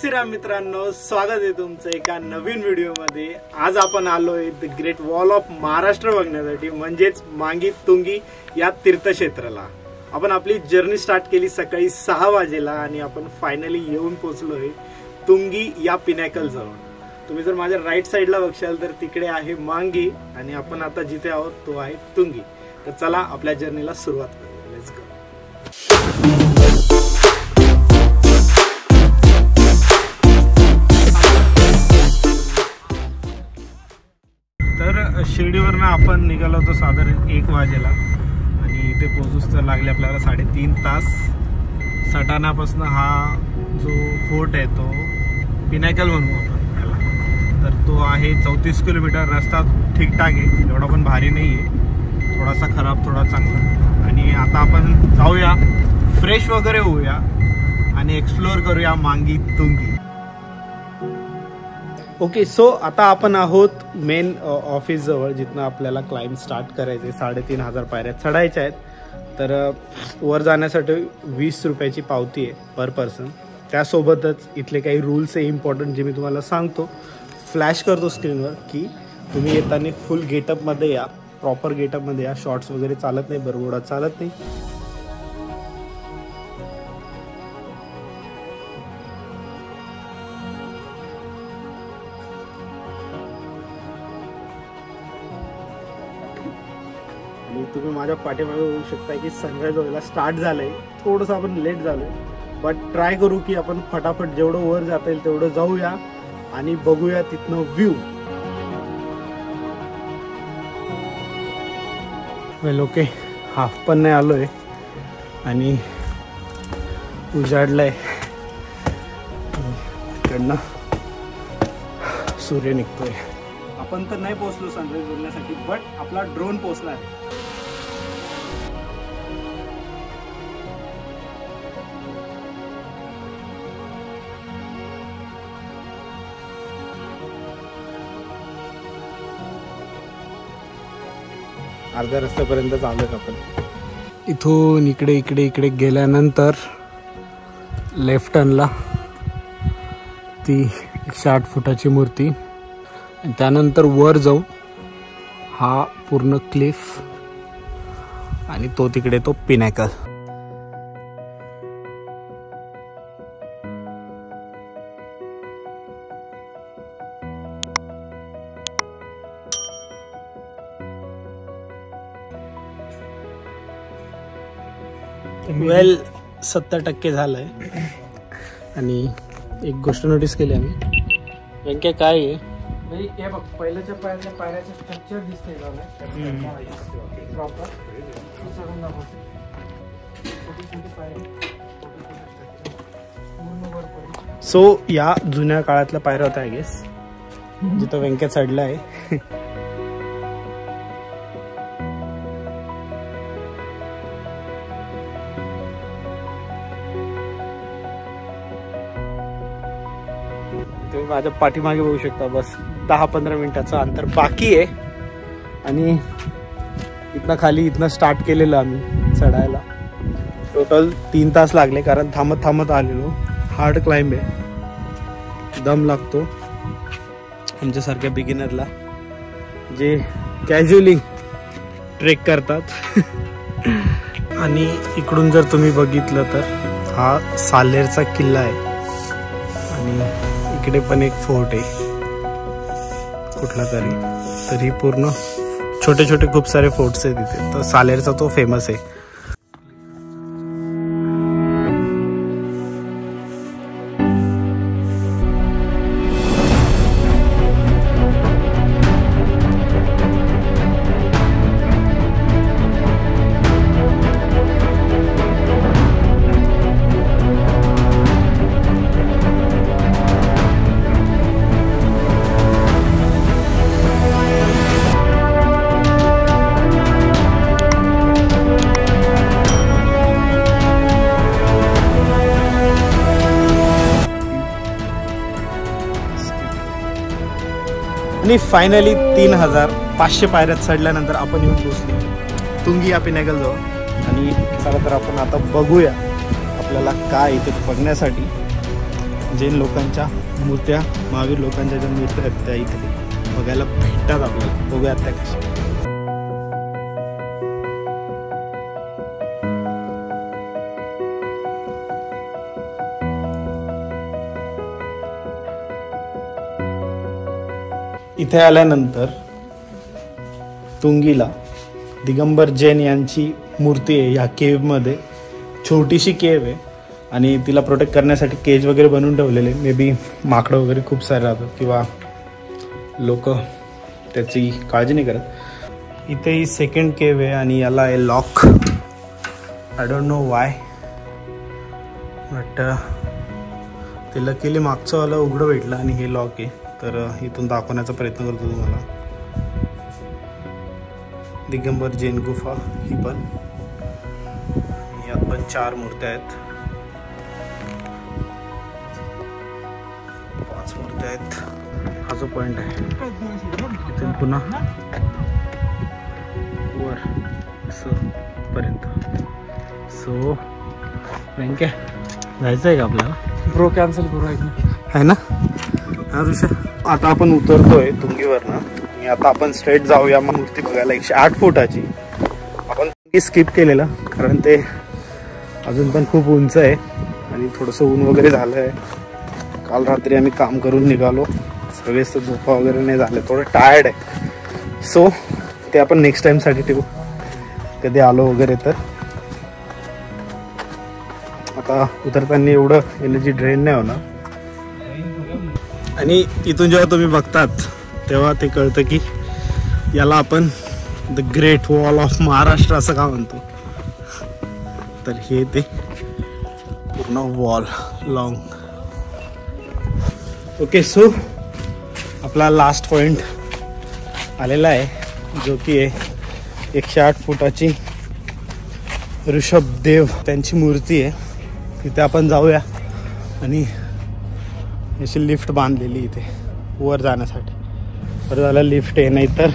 श्रीराम मित्रांनो, स्वागत आहे तुमचं एका नवीन व्हिडिओमध्ये। आज आपण आलोय the great wall of Maharashtra बघण्यासाठी, म्हणजेच मांगी तुंगी या तीर्थक्षेत्राला। आपण आपली जर्नी स्टार्ट केली सकाळी 6 वाजेला आणि आपण फायनली येऊन पोहोचलोय तुंगी या पिनॅकल जवळ। तुम्ही जर माझ्या राईट साइडला बघशाल तर तिकडे आहे मांगी आणि आपण आता जिथे आहोत तो आहे तुंगी। तर चला आपल्या जर्नीला सुरुवात करू। Let's go. तर शिर्डीवरनं आपण निघालो होतो साधारण 1 वाजेला आणि इथे पोहोचूच तर लागले आपल्याला 3.5 तास। सटाणापासून हा जो फोर्ट आहे तो पिनॅकल म्हणू आपण त्याला, तर तो आहे 34 किलोमीटर। रस्ता ठीकठाक आहे, एवढा पण भारी नाही आहे, थोडासा खराब थोडा चांगला। आणि आता आपण जाऊया, फ्रेश वगैरे होऊया आणि एक्सप्लोर करूया मांगी तुंगी। ओके, सो आता आपण आहोत मेन ऑफिस जवळ, जिथनं आपल्याला क्लाइंब स्टार्ट करायचे। 3,500 पायऱ्या चढायच्या आहेत। तर वर जाण्यासाठी 20 रुपयाची पावती आहे पर पर्सन। त्यासोबतच इथले काही रूल्स आहे इम्पॉर्टंट, जे मी तुम्हाला सांगतो। फ्लॅश करतो स्क्रीनवर की तुम्ही येताना फुल गेटअपमध्ये या, प्रॉपर गेटअपमध्ये या। शॉर्ट्स वगैरे चालत नाही, बरगोडा चालत नाही। तुम्ही माझ्या पाठीमागे होऊ शकता की सनराइज व्हायला स्टार्ट झालंय। थोडंसं आपण लेट झालोय, बट ट्राय करू की आपण फटाफट जेवढं वर जाता येईल तेवढं जाऊया आणि बघूया तिथनं व्ह्यू। वेल ओके, हाफ पण नाही आलोय आणि उजाडलंय। तिकडनं सूर्य निघतोय। आपण तर नाही पोहोचलो सनराइज बघण्यासाठी, बट आपला ड्रोन पोहोचला आहे। अर्ध्या रस्त्यापर्यंत चाललोय आपण। इथून इकडे इकडे इकडे गेल्यानंतर लेफ्ट टर्नला ती 108 फुटाची मूर्ती, आणि त्यानंतर वर जाऊ हा पूर्ण क्लिफ आणि तो तिकडे तो पिनॅकल। वेल 70% झालंय। आणि एक गोष्ट नोटीस केली आम्ही, व्यंक्या काय आहे हे बघ, पहिल्याच्या पायऱ्याचं स्ट्रक्चर दिसतंय प्रॉपर। सो या जुन्या काळातल्या पायऱ्या होत्या आय गेस, जिथं व्यंक्या चढला आहे। तुम्ही माझ्या पाठीमागे बघू शकता, बस 10-15 मिनिटाचं अंतर बाकी आहे। आणि इथनं खाली इथनं स्टार्ट केलेलं आम्ही चढायला। टोटल 3 तास लागले, कारण थांबत थांबत आलेलो। हार्ड क्लाइंब आहे, दम लागतो आमच्यासारख्या बिगिनरला जे कॅज्युअली ट्रेक करतात। आणि इकडून जर तुम्ही बघितलं तर हा सालेरचा किल्ला आहे आणि इकडे पण एक फोर्ट आहे कुठला तरी। तर ही पूर्ण छोटे छोटे खूप सारे फोर्ट्स आहेत तिथे। तर सालेरचा तो फेमस आहे। आणि फायनली 3,500 पायऱ्या चढल्यानंतर आपण येऊन पोहोचलो तुंगी या पिनॅकल जवळ। आणि चला तर आपण आता बघूया आपल्याला काय इथे बघण्यासाठी जैन लोकांच्या मूर्त्या, महावीर लोकांच्या ज्या मूर्त्या आहेत त्या इथे बघायला भेटतात आपल्याला. बघूयात त्या कशा. इथे आल्यानंतर तुंगीला दिगंबर जैन यांची मूर्ती आहे. या केव्हमध्ये छोटीशी केव्ह आहे आणि तिला प्रोटेक्ट करण्यासाठी केज वगैरे बनवून ठेवलेले. मे बी माकडं वगैरे खूप सारे राहतात किंवा लोक त्याची काळजी नाही करत. इथे ही सेकंड केव्ह आहे आणि याला आहे lock. I don't know Y, but ते लकीली मागचं वाला उघडं भेटलं आणि हे लॉक आहे. तर इथून दाखवण्याचा प्रयत्न करतो तुम्हाला. दिगंबर जैन गुफा ही पण, यात पण 4 मूर्त्या आहेत, 5 मूर्त्या आहेत. हा जो पॉइंट आहे इथून पुन्हा वर असं पर्यंत. सो व्यंक्या जायचं आहे का आपल्याला? ब्रो कॅन्सल करू आहे ना ऋषा. आता आपण उतरतोय तुंगीवरनं आणि आता आपण स्ट्रेट जाऊया मूर्ती बघायला. 108 फुटाची. आपण तुंगी स्किप केलेलं कारण ते अजून पण खूप उंच आहे आणि थोडंसं ऊन वगैरे झालं आहे. काल रात्री आम्ही काम करून निघालो, सगळेच तर झोपा वगैरे नाही झाले, थोडं टायर्ड आहे. सो ते आपण नेक्स्ट टाईमसाठी ठेवू, कधी आलो वगैरे तर. आता उतरताना एवढं एनर्जी ड्रेन नाही होणार. आणि इथून जेव्हा तुम्ही बघतात तेव्हा ते कळतं की याला आपण the great wall of Maharashtra असं का म्हणतो. तर हे ते पूर्ण वॉल लॉंग. ओके, सो आपला लास्ट पॉइंट आलेला आहे जो की आहे 108 फुटाची ऋषभदेव त्यांची मूर्ती आहे. तिथे आपण जाऊया आणि अशी लिफ्ट बांधलेली इथे वर जाण्यासाठी. बरं झालं लिफ्ट आहे, नाही तर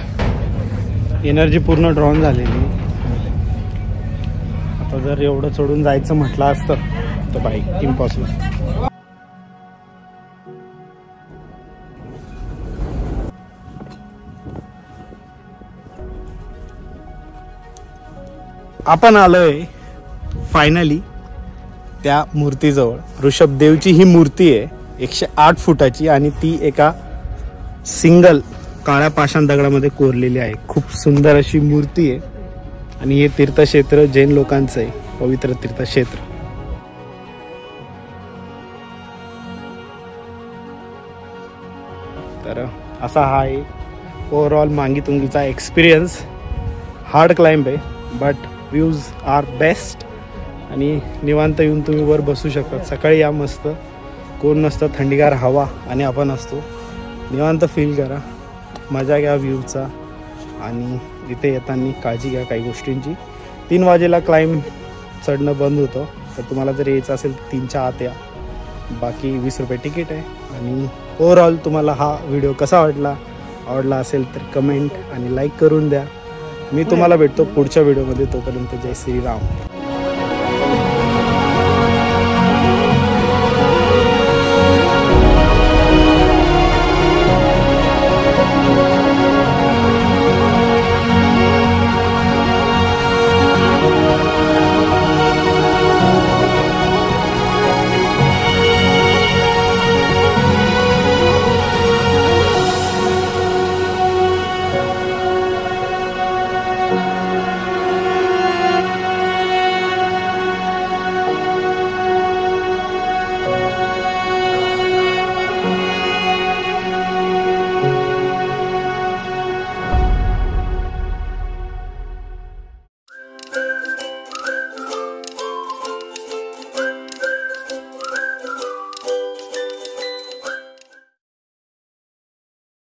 एनर्जी पूर्ण ड्रॉन झालेली. आता जर एवढं चढून जायचं म्हटलं असतं तर बाईक इम्पॉसिबल. आपण आलोय फायनली त्या मूर्तीजवळ. ऋषभदेवची ही मूर्ती आहे 108 फुटाची आणि ती एका सिंगल काळ्या पाषाण दगडामध्ये कोरलेली आहे. खूप सुंदर अशी मूर्ती आहे आणि हे तीर्थक्षेत्र जैन लोकांचं आहे, पवित्र तीर्थक्षेत्र. तर असा हा आहे ओव्हरऑल मांगी तुंगीचा एक्सपिरियन्स. हार्ड क्लाइंब आहे बट व्ह्यूज आर बेस्ट आणि निवांत येऊन तुम्ही वर बसू शकता. सकाळी या, मस्त कोण नसतं, थंडीगार हवा आणि आपण असतो. निवांत फील करा, मजा घ्या व्ह्यूचा आणि इथे येताना काळजी घ्या काही गोष्टींची. 3 वाजेला क्लाइंब चढणं बंद होतं, तर तुम्हाला जर यायचं असेल 3च्या आत या. बाकी 20 रुपये तिकीट आहे. आणि ओव्हरऑल तुम्हाला हा व्हिडिओ कसा आवडला असेल तर कमेंट आणि लाईक करून द्या. मी तुम्हाला भेटतो पुढच्या व्हिडिओमध्ये. तोपर्यंत जय श्रीराम.